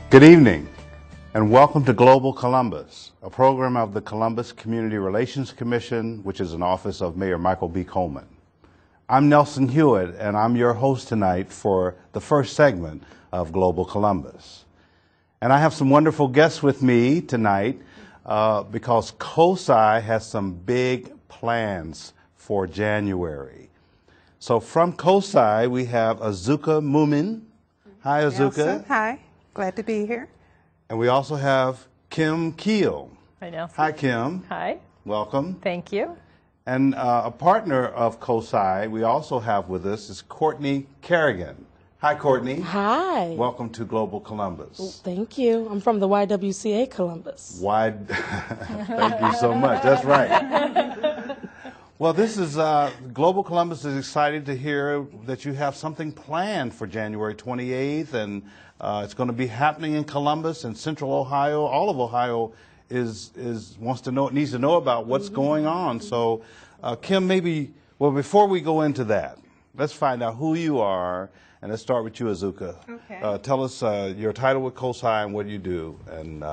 Good evening, and welcome to Global Columbus, a program of the Columbus Community Relations Commission, which is an office of Mayor Michael B. Coleman. I'm Nelson Hewitt, and I'm your host tonight for the first segment of Global Columbus. And I have some wonderful guests with me tonight because COSI has some big plans for January. So from COSI, we have Azuka Mumin. Hi, Azuka. Nelson, hi. Glad to be here. And we also have Kim Keel. Hi, Nelson. Hi, Kim. Hi. Welcome. Thank you. And a partner of COSI we also have with us is Courtney Kerrigan. Hi, Courtney. Hi. Welcome to Global Columbus. Thank you. I'm from the YWCA Columbus. Thank you so much. That's right. Well, this is Global Columbus is excited to hear that you have something planned for January 28th, and it's going to be happening in Columbus and Central Ohio. All of Ohio needs to know about what's going on. So, Kim, before we go into that, let's find out who you are, and let's start with you, Azuka. Okay. Tell us your title with COSI and what you do, and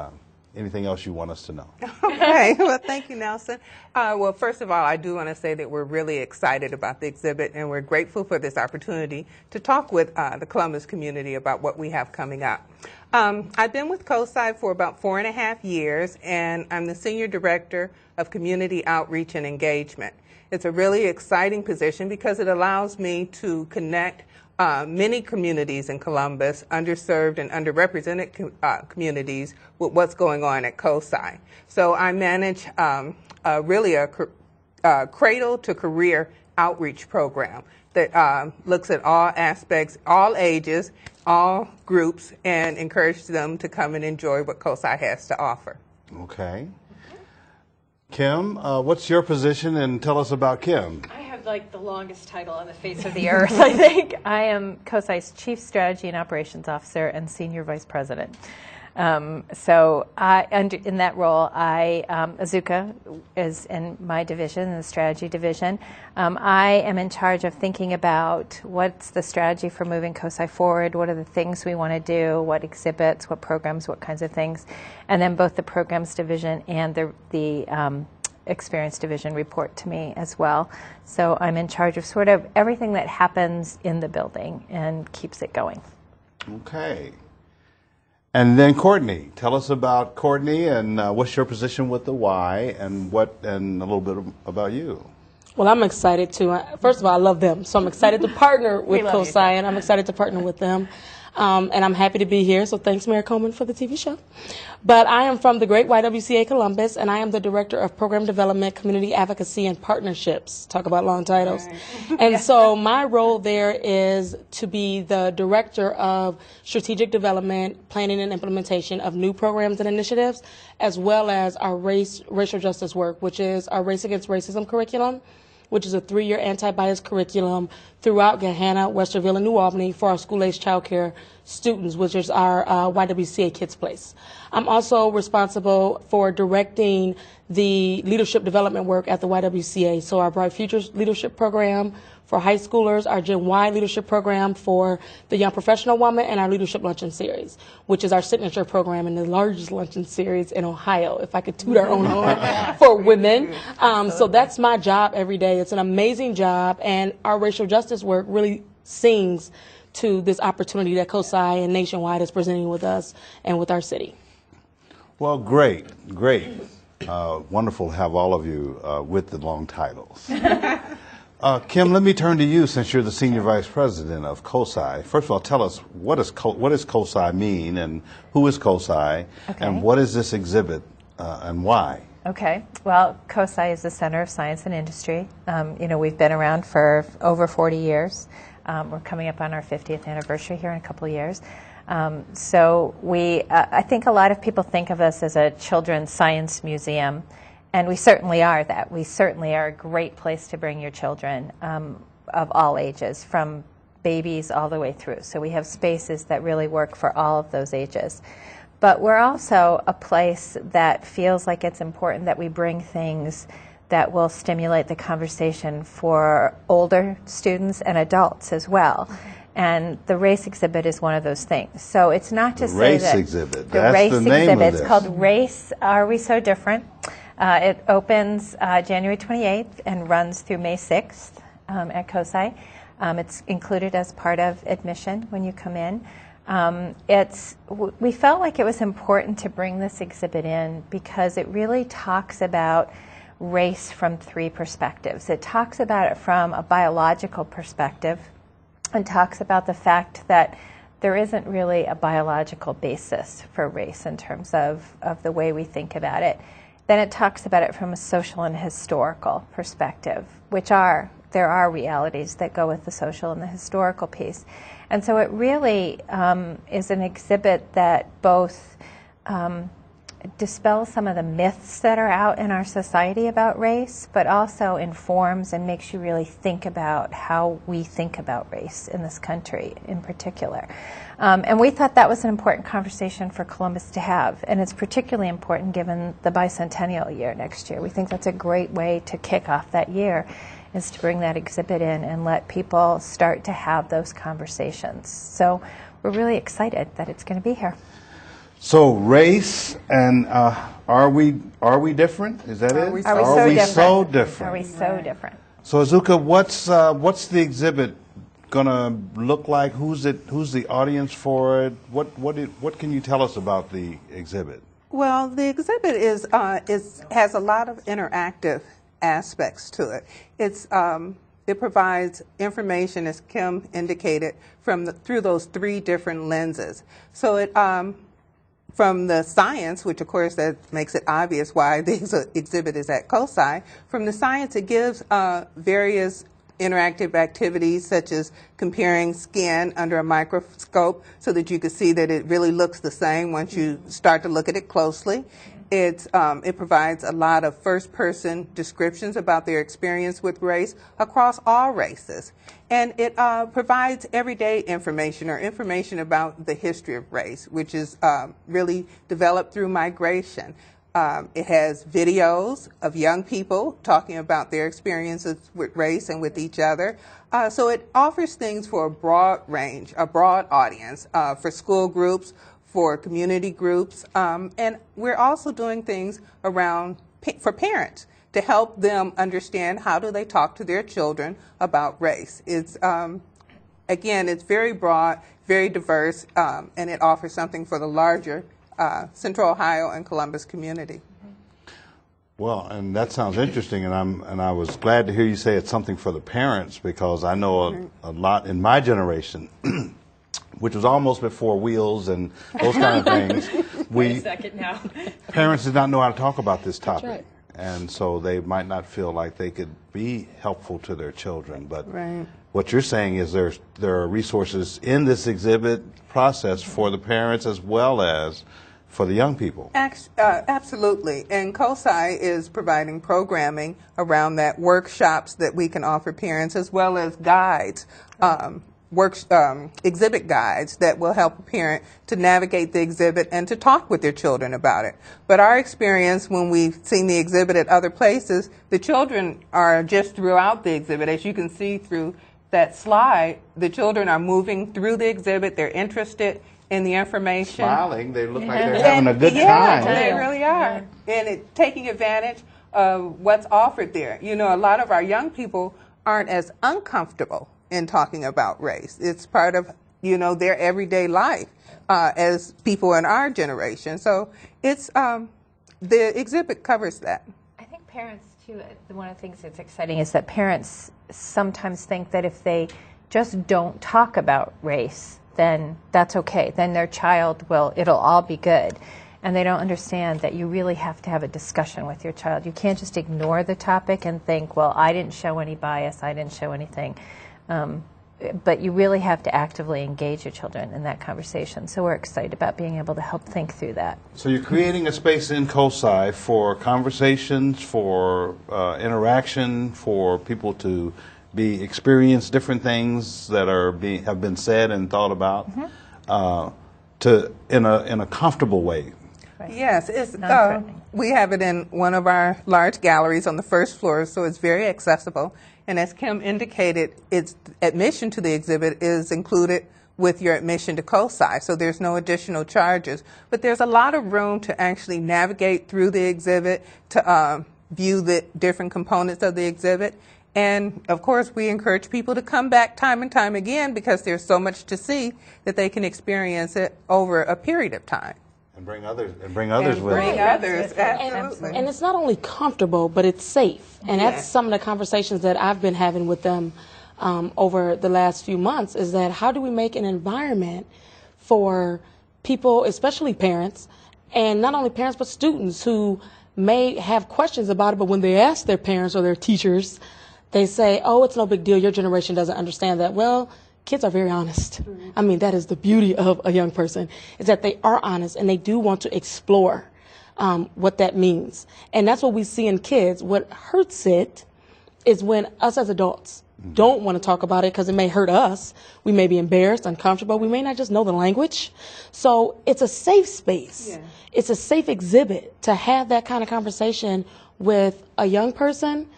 anything else you want us to know. Okay. Well, thank you, Nelson. Well, first of all, I do want to say that we're really excited about the exhibit, and we're grateful for this opportunity to talk with the Columbus community about what we have coming up. I've been with COSI for about 4.5 years, and I'm the Senior Director of Community Outreach and Engagement. It's a really exciting position because it allows me to connect many communities in Columbus, underserved and underrepresented communities, with what's going on at COSI. So I manage really a cradle to career outreach program that looks at all aspects, all ages, all groups, and encourages them to come and enjoy what COSI has to offer. Okay. Kim, what's your position, and tell us about Kim. I have like the longest title on the face of the earth, I think. I am COSI's Chief Strategy and Operations Officer and Senior Vice President. So in that role, Azuka is in my division, in the strategy division. I am in charge of thinking about what's the strategy for moving COSI forward, what are the things we want to do, what exhibits, what programs, what kinds of things. And then both the programs division and the experience division report to me as well. So I'm in charge of sort of everything that happens in the building and keeps it going. Okay. And then Courtney, tell us about Courtney and what's your position with the Y and a little bit about you. Well, I'm excited to, first of all, I love them. So I'm excited to partner with COSI, and I'm excited to partner with them. And I'm happy to be here. So thanks, Mayor Coleman, for the TV show. But I am from the great YWCA Columbus, and I am the Director of Program Development, Community Advocacy, and Partnerships. Talk about long titles. Right. And so my role there is to be the Director of Strategic Development, Planning, and Implementation of new programs and initiatives, as well as our racial justice work, which is our Race Against Racism curriculum, which is a 3-year anti-bias curriculum throughout Gahanna, Westerville, and New Albany for our school-age child care students, which is our YWCA Kids Place. I'm also responsible for directing the leadership development work at the YWCA, so our Bright Futures leadership program for high schoolers, our Gen Y leadership program for the young professional woman, and our leadership luncheon series, which is our signature program and the largest luncheon series in Ohio, if I could toot our own horn, for women. So that's my job every day. It's an amazing job, and our racial justice work really sings to this opportunity that COSI and Nationwide is presenting with us and with our city. Well, great. Wonderful to have all of you with the long titles. Kim, let me turn to you since you're the Senior Vice President of COSI. First of all, tell us what does COSI mean, and who is COSI, and what is this exhibit and why? Okay. Well, COSI is the Center of Science and Industry. We've been around for over 40 years. We're coming up on our 50th anniversary here in a couple of years. I think a lot of people think of us as a children's science museum. And we certainly are that. We certainly are a great place to bring your children of all ages, from babies all the way through. So we have spaces that really work for all of those ages. But we're also a place that feels like it's important that we bring things that will stimulate the conversation for older students and adults as well. And the race exhibit is one of those things. So it's not to The say race that exhibit. the That's race the name exhibit. of It's this. called Race. Are We So Different? It opens January 28th and runs through May 6th at COSI. It's included as part of admission when you come in. We felt like it was important to bring this exhibit in because it really talks about race from three perspectives. It talks about it from a biological perspective and talks about the fact that there isn't really a biological basis for race in terms of the way we think about it. Then it talks about it from a social and historical perspective, there are realities that go with the social and the historical piece. And so it really is an exhibit that both dispels some of the myths that are out in our society about race, but also informs and makes you really think about how we think about race in this country in particular. And we thought that was an important conversation for Columbus to have, and it's particularly important given the bicentennial year next year. We think that's a great way to kick off that year, is to bring that exhibit in and let people start to have those conversations. So we're really excited that it's going to be here. So race and are we different? Is that it? Are we so Are we different? so different? different? Are we so different? So Azuka, what's the exhibit gonna look like? Who's the audience for it? What can you tell us about the exhibit? Well, the exhibit has a lot of interactive aspects to it. It provides information, as Kim indicated, through those three different lenses. So it from the science, which of course that makes it obvious why the exhibit is at COSI. From the science, it gives various interactive activities such as comparing skin under a microscope so that you can see that it really looks the same once you start to look at it closely. It provides a lot of first-person descriptions about their experience with race across all races. And it provides everyday information or information about the history of race, which is really developed through migration. It has videos of young people talking about their experiences with race and with each other. So it offers things for a broad range, a broad audience, for school groups, for community groups, and we're also doing things around for parents to help them understand how do they talk to their children about race. It's again, it's very broad, very diverse, and it offers something for the larger Central Ohio and Columbus community. Well, and that sounds interesting, and I was glad to hear you say it's something for the parents, because I know a lot in my generation, which was almost before wheels and those kind of things. Wait a second now. Parents did not know how to talk about this topic. That's right. And so they might not feel like they could be helpful to their children. But Right. what you're saying is there are resources in this exhibit process for the parents as well as for the young people. Absolutely. And COSI is providing programming around that, workshops that we can offer parents, as well as guides, exhibit guides that will help a parent to navigate the exhibit and to talk with their children about it. But our experience when we've seen the exhibit at other places, the children are just throughout the exhibit. As you can see through that slide, the children are moving through the exhibit. They're interested in the information. Smiling, they look like they're having a good Yeah, time. they really are. And taking advantage of what's offered there. You know, a lot of our young people aren't as uncomfortable in talking about race. It's part of, their everyday life as people in our generation. So it's the exhibit covers that. I think parents, too, one of the things that's exciting is that parents sometimes think that if they just don't talk about race, then that's okay. Then their child it'll all be good. And they don't understand that you really have to have a discussion with your child. You can't just ignore the topic and think, well, I didn't show any bias, I didn't show anything. But you really have to actively engage your children in that conversation. So we're excited about being able to help think through that. So you're creating a space in COSI for conversations, for interaction, for people to experience different things that have been said and thought about, in a comfortable way. Yes, it's, Non-threatening. we have it in one of our large galleries on the first floor, so it's very accessible. And as Kim indicated, its admission to the exhibit is included with your admission to COSI, so there's no additional charges. But there's a lot of room to actually navigate through the exhibit, to view the different components of the exhibit. And of course, we encourage people to come back time and time again because there's so much to see that they can experience it over a period of time. And bring others with Bring it. others, absolutely. And it's not only comfortable, but it's safe. And that's some of the conversations that I've been having with them over the last few months, is that how do we make an environment for people, especially parents, and not only parents, but students who may have questions about it, but when they ask their parents or their teachers, they say, oh, it's no big deal, your generation doesn't understand that. Well, kids are very honest. I mean, that is the beauty of a young person, is that they are honest and they do want to explore what that means. And that's what we see in kids. What hurts it is when us as adults don't want to talk about it because it may hurt us. We may be embarrassed, uncomfortable. We may not just know the language. So it's a safe space. Yeah. It's a safe exhibit to have that kind of conversation with a young person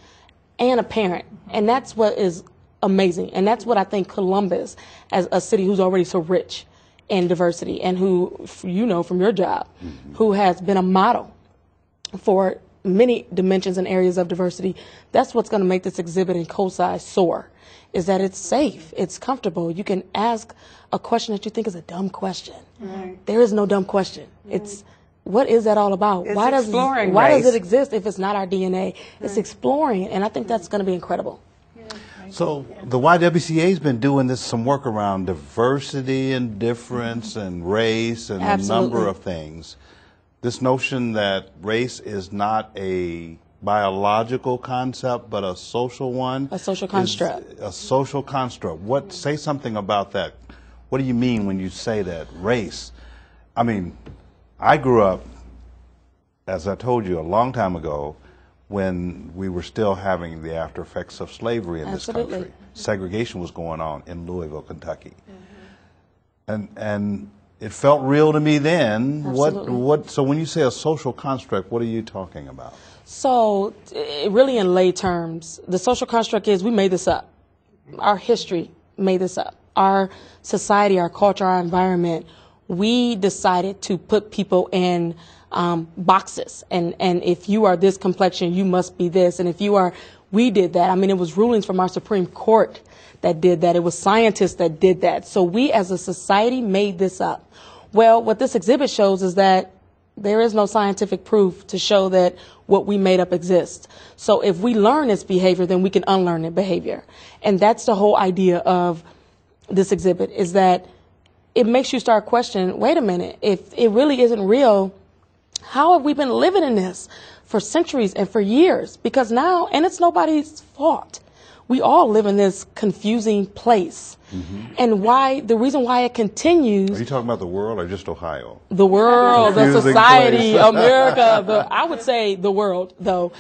and a parent. And that's what is amazing. And that's what I think Columbus, as a city who's already so rich in diversity and who, you know from your job, who has been a model for many dimensions and areas of diversity, that's what's going to make this exhibit in COSI soar, is that it's safe, it's comfortable. You can ask a question that you think is a dumb question. Right. There is no dumb question. Right. It's, what is that all about? It's why exploring does it exist if it's not our DNA? Right. It's exploring, and I think that's going to be incredible. So the YWCA's been doing some work around diversity and difference and race and a number of things. This notion that race is not a biological concept, but a social one. A social construct. A social construct. Say something about that. What do you mean when you say that? Race. I mean, I grew up, as I told you a long time ago, when we were still having the after effects of slavery in this country. Segregation was going on in Louisville, Kentucky. And it felt real to me then. So when you say a social construct, what are you talking about? So really in lay terms, the social construct is we made this up. Our history made this up. Our society, our culture, our environment, we decided to put people in boxes. And if you are this complexion, you must be this. And if you are, we did that. I mean, it was rulings from our Supreme Court that did that. It was scientists that did that. So we as a society made this up. Well, what this exhibit shows is that there is no scientific proof to show that what we made up exists. So if we learn its behavior, then we can unlearn its behavior. And that's the whole idea of this exhibit, is that it makes you start questioning, wait a minute, if it really isn't real, how have we been living in this for centuries and for years? Because now, and it's nobody's fault, we all live in this confusing place. And the reason why it continues. Are you talking about the world or just Ohio? The world, the society, America, I would say the world, though,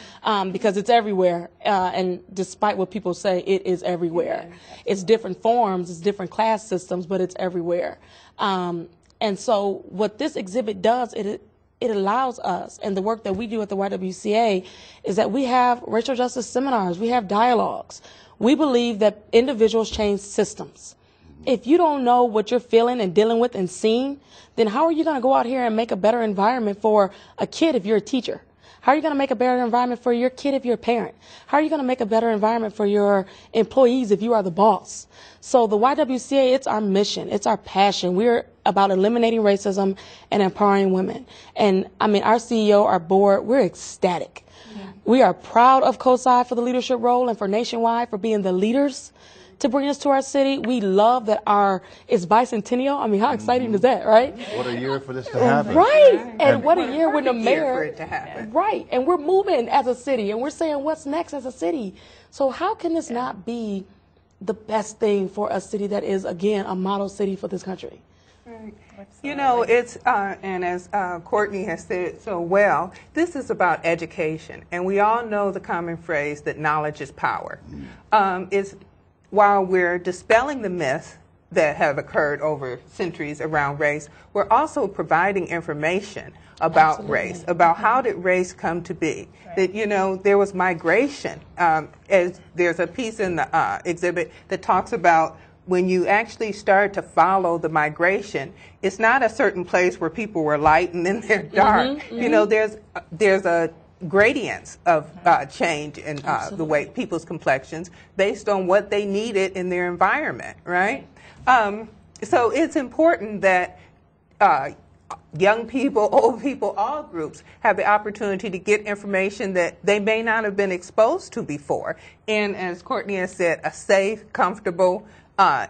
because it's everywhere. And despite what people say, it is everywhere. It's different forms, it's different class systems, but it's everywhere. And so what this exhibit does, it allows us, and the work that we do at the YWCA, is that we have racial justice seminars, we have dialogues. We believe that individuals change systems. If you don't know what you're feeling and dealing with and seeing, then how are you going to go out here and make a better environment for a kid if you're a teacher? How are you going to make a better environment for your kid if you're a parent? How are you going to make a better environment for your employees if you are the boss? So the YWCA, it's our mission. It's our passion. We're about eliminating racism and empowering women. And I mean, our CEO, our board, we're ecstatic. We are proud of COSI for the leadership role and for Nationwide for being the leaders to bring us to our city. We love that it's bicentennial. I mean, how exciting is that, right? What a year for this to happen. Right. And what a year when the mayor. For it to happen. Right. And we're moving as a city and we're saying what's next as a city. So how can this not be the best thing for a city that is, again, a model city for this country? Right. You know, it's, and as Courtney has said so well, this is about education. And we all know the common phrase that knowledge is power. While we're dispelling the myth that have occurred over centuries around race, we're also providing information about race, about how did race come to be. That, you know, there was migration. As there's a piece in the exhibit that talks about when you actually start to follow the migration, it's not a certain place where people were light and then they're dark. You know, there's a gradients of change in the way people's complexions based on what they needed in their environment, right? So it's important that young people, old people, all groups have the opportunity to get information that they may not have been exposed to before. And as Courtney has said, a safe, comfortable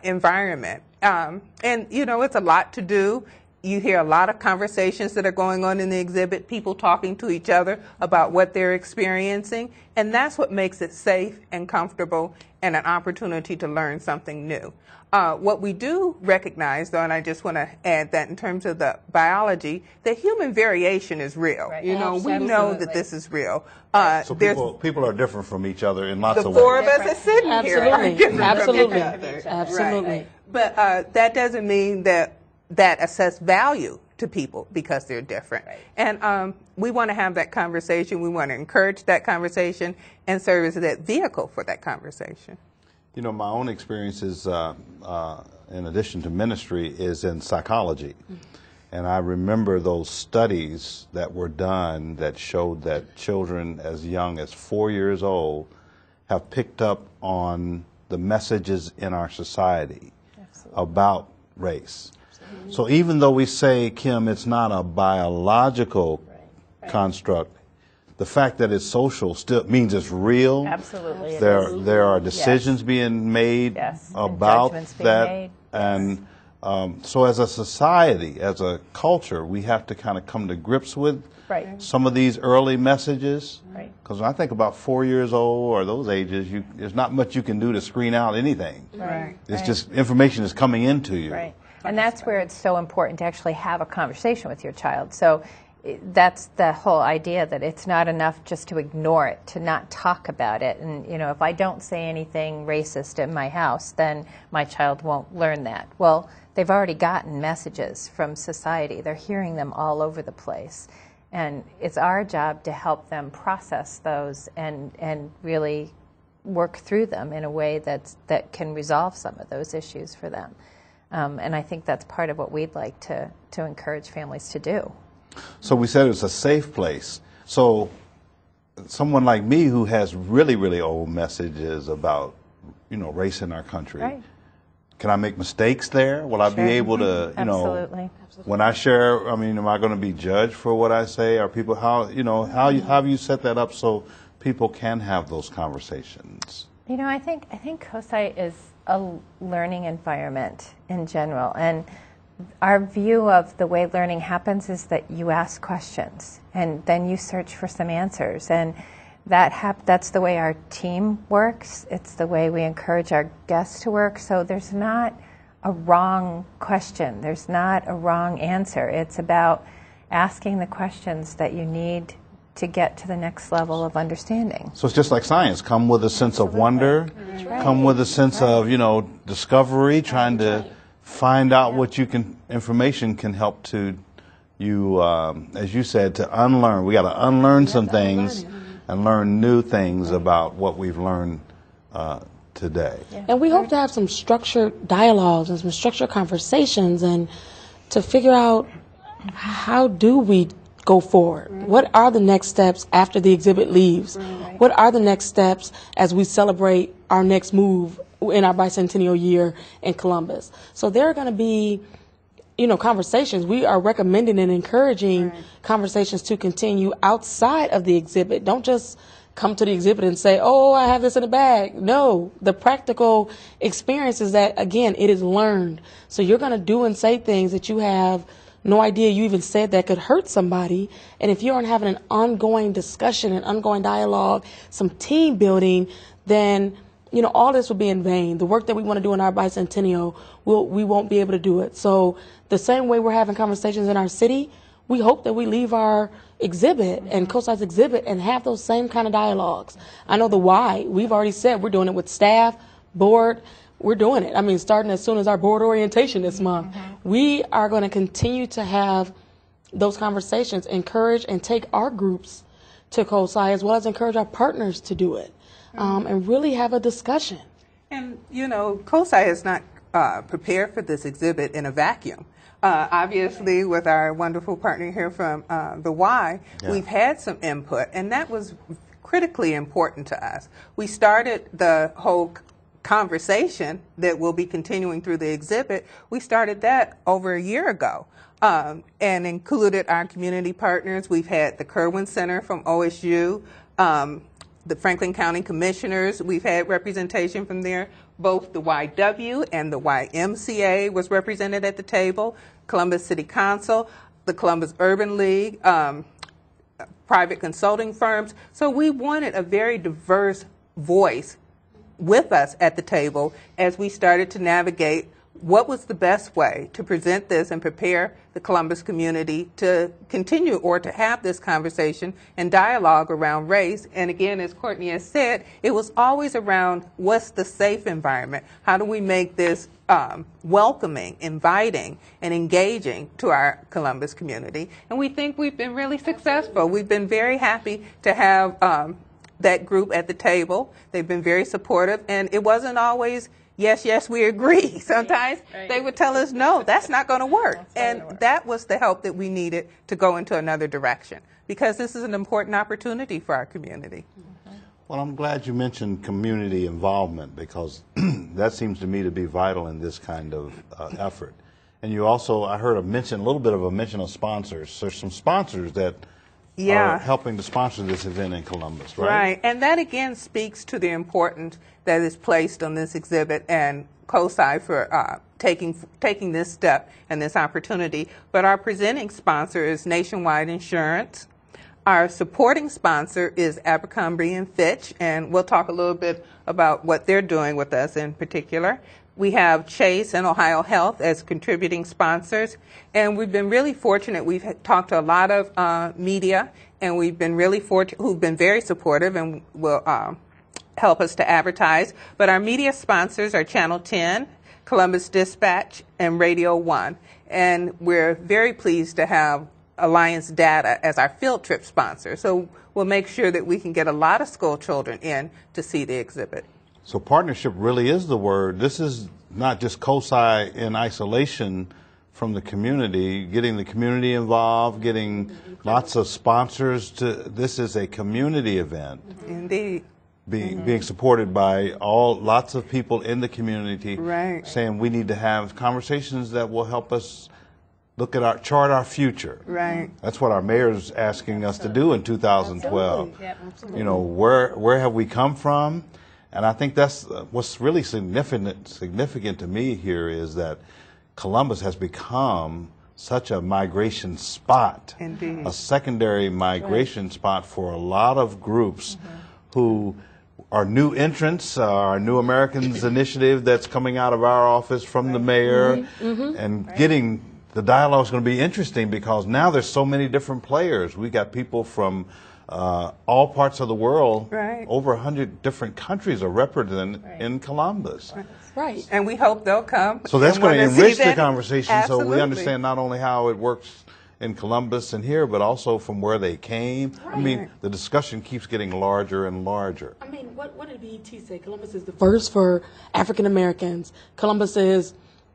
environment. And, you know, it's a lot to do. You hear a lot of conversations that are going on in the exhibit, people talking to each other about what they're experiencing, and that's what makes it safe and comfortable and an opportunity to learn something new. What we do recognize, though, and I just want to add that in terms of the biology, that human variation is real. Right. You know, we know that this is real. So people are different from each other in lots of ways. The four of us are sitting here are different Absolutely. from each other. Absolutely. Right. But that doesn't mean that assess value to people because they're different. Right. And we want to have that conversation. We want to encourage that conversation and serve as that vehicle for that conversation. You know, my own experience is, in addition to ministry, is in psychology. And I remember those studies that were done that showed that children as young as 4 years old have picked up on the messages in our society about race. So even though we say, Kim, it's not a biological construct, the fact that it's social still means it's real. Absolutely. There are decisions being made about that. Made. And so as a society, as a culture, we have to kind of come to grips with some of these early messages. Because when I think about 4 years old or those ages, there's not much you can do to screen out anything. It's just information is coming into you. And that's where it's so important to actually have a conversation with your child. So that's the whole idea, that it's not enough just to ignore it, to not talk about it. And, you know, if I don't say anything racist in my house, then my child won't learn that. Well, they've already gotten messages from society. They're hearing them all over the place. And it's our job to help them process those and really work through them in a way that can resolve some of those issues for them. And I think that's part of what we'd like to encourage families to do. So we said it's a safe place. So someone like me who has really, really old messages about, you know, race in our country, can I make mistakes there? Will I be able to, you know, when I share, I mean, am I going to be judged for what I say? Are people, how have you set that up so people can have those conversations? You know, I think COSI is a learning environment in general, and our view of the way learning happens is that you ask questions and then you search for some answers, and that's the way our team works. It's the way we encourage our guests to work. So there's not a wrong question. There's not a wrong answer. It's about asking the questions that you need to get to the next level of understanding. So it's just like science. Come with a sense of wonder. Come with a sense of, you know, discovery, trying to find out what information can help to you, as you said, to unlearn. We got to unlearn some things and learn new things about what we've learned today. And we hope to have some structured dialogues and some structured conversations and to figure out how do we go forward. What are the next steps after the exhibit leaves? What are the next steps as we celebrate our next move in our bicentennial year in Columbus? So there are going to be, you know, conversations. We are recommending and encouraging conversations to continue outside of the exhibit. Don't just come to the exhibit and say, oh, I have this in the bag. No, the practical experience is that, again, it is learned. So you're going to do and say things that you have no idea you even said that could hurt somebody. And if you aren't having an ongoing discussion, an ongoing dialogue, some team building, then, you know, all this will be in vain. The work that we want to do in our bicentennial, we won't be able to do it. So the same way we're having conversations in our city, we hope that we leave our exhibit and COSI's exhibit and have those same kind of dialogues. I know the why. We've already said we're doing it with staff, board, we're doing it. I mean, starting as soon as our board orientation this month, we are going to continue to have those conversations, encourage and take our groups to COSI, as well as encourage our partners to do it, and really have a discussion. And, you know, COSI is not prepared for this exhibit in a vacuum. Obviously, with our wonderful partner here from the Y, we've had some input, and that was critically important to us. We started the whole conversation that will be continuing through the exhibit. We started that over a year ago. And included our community partners. We've had the Kerwin Center from OSU, the Franklin County Commissioners. We've had representation from there. Both the YW and the YMCA was represented at the table, Columbus City Council, the Columbus Urban League, private consulting firms. So we wanted a very diverse voice with us at the table as we started to navigate what was the best way to present this and prepare the Columbus community to continue or to have this conversation and dialogue around race. And again, as Courtney has said, it was always around what's the safe environment? How do we make this welcoming, inviting, and engaging to our Columbus community? And we think we've been really successful. We've been very happy to have that group at the table. They've been very supportive, and it wasn't always yes, yes, we agree. Sometimes they would tell us, no, that's not going to work. That was the help that we needed to go into another direction, because this is an important opportunity for our community. Well, I'm glad you mentioned community involvement, because that seems to me to be vital in this kind of effort. And you also, I heard a little bit of a mention of sponsors. There's some sponsors that are helping to sponsor this event in Columbus, right? Right, and that again speaks to the importance that is placed on this exhibit, and COSI for taking this step and this opportunity. But our presenting sponsor is Nationwide Insurance. Our supporting sponsor is Abercrombie & Fitch, and we'll talk a little bit about what they're doing with us in particular. We have Chase and Ohio Health as contributing sponsors, and we've been really fortunate. We've talked to a lot of media, and we've been really fortunate, who've been very supportive and will help us to advertise. But our media sponsors are Channel 10, Columbus Dispatch, and Radio 1. And we're very pleased to have Alliance Data as our field trip sponsor. So we'll make sure that we can get a lot of school children in to see the exhibit. So partnership really is the word. This is not just COSI in isolation from the community, getting the community involved, getting lots of sponsors. This is a community event. Indeed. Being supported by lots of people in the community, saying we need to have conversations that will help us look at chart our future. Right. That's what our mayor's asking us to do in 2012. Absolutely. You know, where have we come from? And I think that's what's really significant to me here is that Columbus has become such a migration spot, Indeed. A secondary migration spot for a lot of groups who are new entrants, our New Americans initiative that's coming out of our office from the mayor, and getting the dialogue is going to be interesting because now there's so many different players. We got people from all parts of the world. Over 100 different countries are represented in Columbus. Right. And we hope they'll come. So that's going to enrich the conversation. Absolutely. So we understand not only how it works in Columbus and here, but also from where they came. I mean, the discussion keeps getting larger and larger. I mean, what did BET say? Columbus is the first for African Americans. Columbus is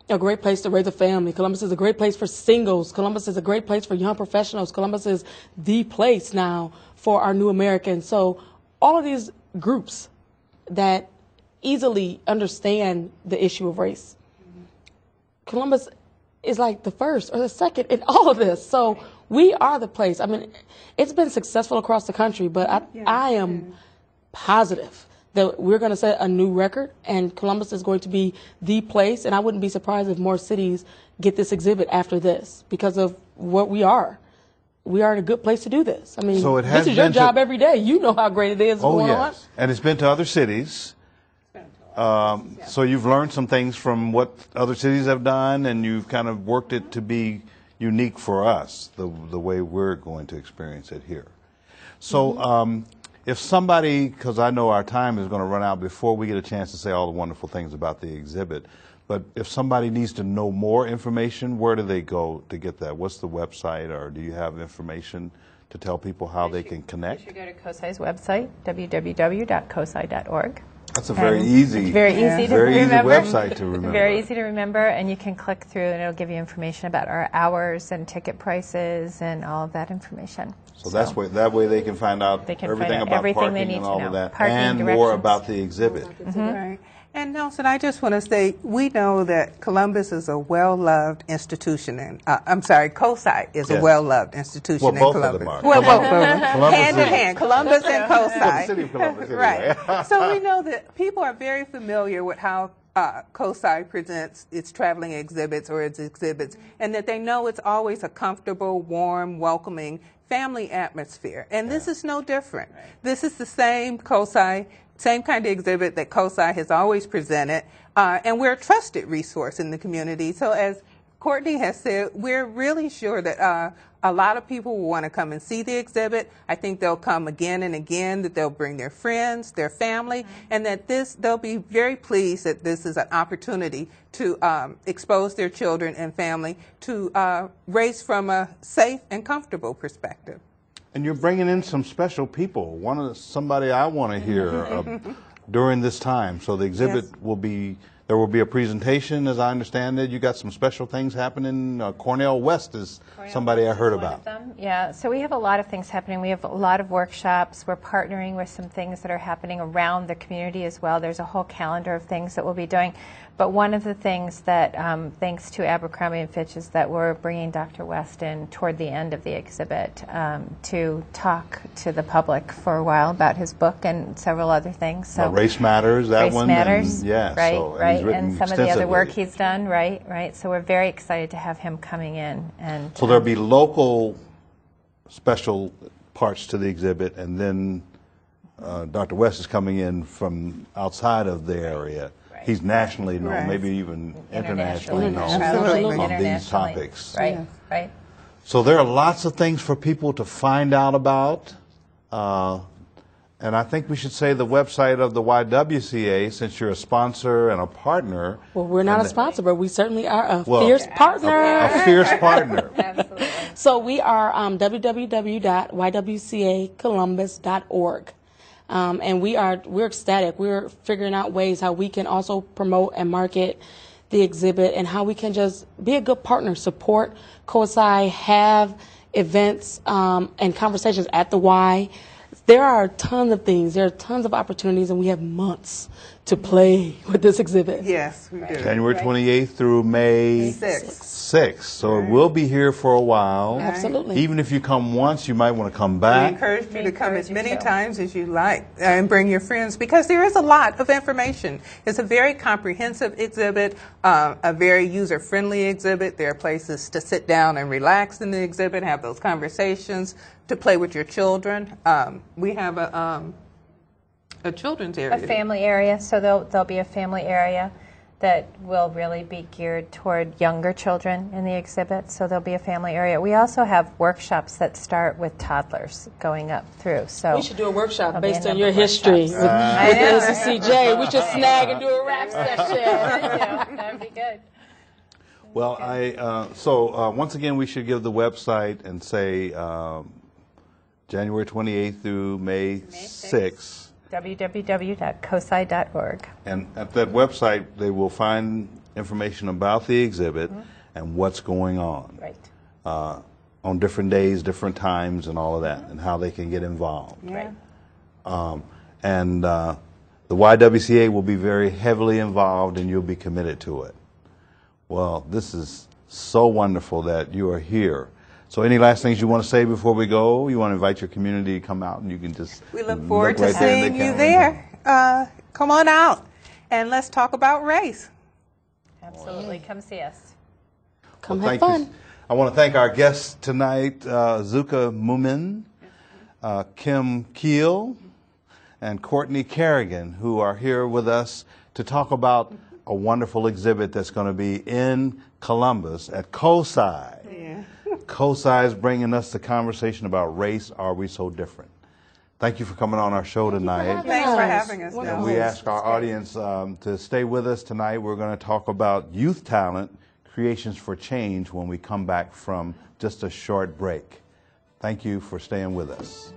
a great place to raise a family. Columbus is a great place for singles. Columbus is a great place for young professionals. Columbus is the place now for our new Americans. So all of these groups that easily understand the issue of race, Columbus is like the first or the second in all of this. So we are the place. I mean, it's been successful across the country, but I am positive that we're going to set a new record, and Columbus is going to be the place. And I wouldn't be surprised if more cities get this exhibit after this because of what we are. We are in a good place to do this. I mean, so this is your job every day. You know how great it is going on. And it's been to other cities. So you've learned some things from what other cities have done, and you've kind of worked it to be unique for us, the way we're going to experience it here. So if somebody, because I know our time is going to run out before we get a chance to say all the wonderful things about the exhibit, but if somebody needs to know more information, where do they go to get that? What's the website, or do you have information to tell people how they can connect? You should go to COSI's website, www.cosi.org. That's a very easy, very easy to remember. Website to remember. Very easy to remember, and you can click through, and it'll give you information about our hours and ticket prices and all of that information. So that way they can find out everything about parking they need and to all know. of that, Parking and directions. more about the exhibit. Right. And Nelson, I just want to say, we know that Columbus is a well-loved institution, and COSI is a well-loved institution in both Columbus. of them are. Well, both of them. Columbus Hand in hand, Columbus and COSI. The city of Columbus, anyway. Right. So we know that people are very familiar with how COSI presents its traveling exhibits or its exhibits, and that they know it's always a comfortable, warm, welcoming family atmosphere. And this is no different. Right. This is the same COSI, same kind of exhibit that COSI has always presented, and we're a trusted resource in the community. So as Courtney has said, we're really sure that a lot of people will want to come and see the exhibit. I think they'll come again and again, that they'll bring their friends, their family, and that they'll be very pleased that this is an opportunity to expose their children and family to race from a safe and comfortable perspective. And you're bringing in some special people. Somebody I want to hear during this time. So the exhibit there will be a presentation, as I understand it. You got some special things happening. Cornell West is somebody I heard about. Yeah, so we have a lot of things happening. We have a lot of workshops. We're partnering with some things that are happening around the community as well. There's a whole calendar of things that we'll be doing. But one of the things that, thanks to Abercrombie & Fitch, is that we're bringing Dr. West in toward the end of the exhibit to talk to the public for a while about his book and several other things. So Race Matters, that Race one? Matters, and, yeah, right, so, right, and some of the other work he's done, right. So we're very excited to have him coming in. And so there'll be local special parts to the exhibit, and then Dr. West is coming in from outside of the area. He's nationally known, maybe even internationally known on these topics. Right, right. So there are lots of things for people to find out about. And I think we should say the website of the YWCA, since you're a sponsor and a partner. Well, we're not a sponsor, but we certainly are a fierce partner. A fierce partner. Absolutely. So we are www.ywcacolumbus.org. And we're ecstatic. We're figuring out ways how we can also promote and market the exhibit, and how we can just be a good partner, support COSI, have events and conversations at the Y. There are tons of things. There are tons of opportunities, and we have months to play with this exhibit. Yes, we do. January 28th through May 6th. So it will be here for a while. Absolutely. Even if you come once, you might want to come back. We encourage you to come as many times as you like and bring your friends, because there is a lot of information. It's a very comprehensive exhibit, a very user-friendly exhibit. There are places to sit down and relax in the exhibit, have those conversations, to play with your children. We have a children's area. A family area, so there'll be a family area that will really be geared toward younger children in the exhibit, so there'll be a family area. We also have workshops that start with toddlers going up through. So we should do a workshop based on your history with NCCJ. We should snag and do a rap session. That would be good. Well, once again, we should give the website and say January 28th through May 6th. www.cosi.org. And at that website, they will find information about the exhibit and what's going on. Right. On different days, different times, and all of that, and how they can get involved. Yeah. And the YWCA will be very heavily involved, and you'll be committed to it. Well, this is so wonderful that you are here. So any last things you want to say before we go? You want to invite your community to come out, and you can just We look forward to right there seeing you there. Come on out, and let's talk about race. Absolutely. Come see us. Come have fun. I want to thank our guests tonight, Zuka Mumin, Kim Keel, and Courtney Kerrigan, who are here with us to talk about a wonderful exhibit that's going to be in Columbus at COSI. COSI is bringing us the conversation about race. Are we so different? Thank you for coming on our show tonight. Thanks for having us, Nelson. We ask our audience to stay with us tonight. We're going to talk about youth talent, creations for change when we come back from just a short break. Thank you for staying with us.